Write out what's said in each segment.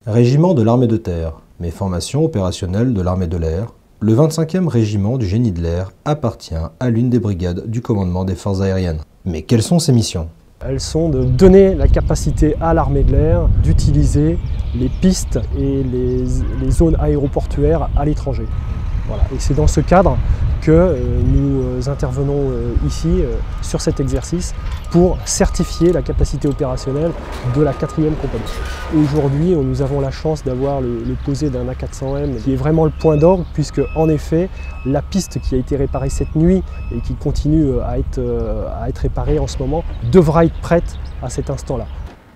Régiment de l'armée de terre, mais formation opérationnelle de l'armée de l'air, le 25e régiment du génie de l'air appartient à l'une des brigades du commandement des forces aériennes. Mais quelles sont ses missions? Elles sont de donner la capacité à l'armée de l'air d'utiliser les pistes et les zones aéroportuaires à l'étranger. Voilà. Et c'est dans ce cadre que nous intervenons ici sur cet exercice pour certifier la capacité opérationnelle de la 4e compagnie. Aujourd'hui, nous avons la chance d'avoir le posé d'un A400M qui est vraiment le point d'orgue, puisque en effet, la piste qui a été réparée cette nuit et qui continue à être réparée en ce moment devra être prête à cet instant-là.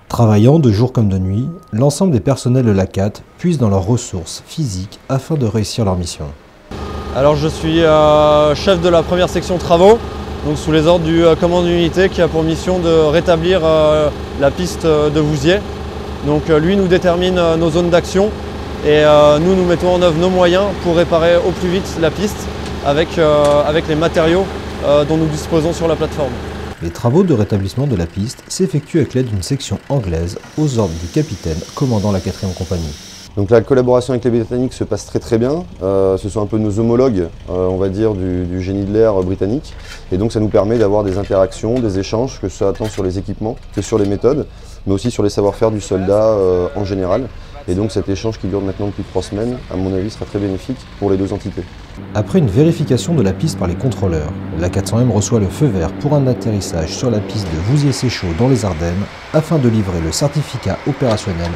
Travaillant de jour comme de nuit, l'ensemble des personnels de l'ACAT puisent dans leurs ressources physiques afin de réussir leur mission. Alors je suis chef de la première section travaux, donc sous les ordres du commandant d'unité qui a pour mission de rétablir la piste de Vouziers. Donc lui nous détermine nos zones d'action et nous mettons en œuvre nos moyens pour réparer au plus vite la piste avec les matériaux dont nous disposons sur la plateforme. Les travaux de rétablissement de la piste s'effectuent avec l'aide d'une section anglaise aux ordres du capitaine commandant la 4e compagnie. Donc la collaboration avec les Britanniques se passe très bien. Ce sont un peu nos homologues, on va dire, du génie de l'air britannique. Et donc ça nous permet d'avoir des interactions, des échanges, que ce soit tant sur les équipements que sur les méthodes, mais aussi sur les savoir-faire du soldat en général. Et donc cet échange qui dure maintenant depuis 3 semaines, à mon avis, sera très bénéfique pour les deux entités. Après une vérification de la piste par les contrôleurs, la 400M reçoit le feu vert pour un atterrissage sur la piste de Vouziers-Séchaud dans les Ardennes afin de livrer le certificat opérationnel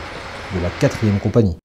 de la 4e compagnie.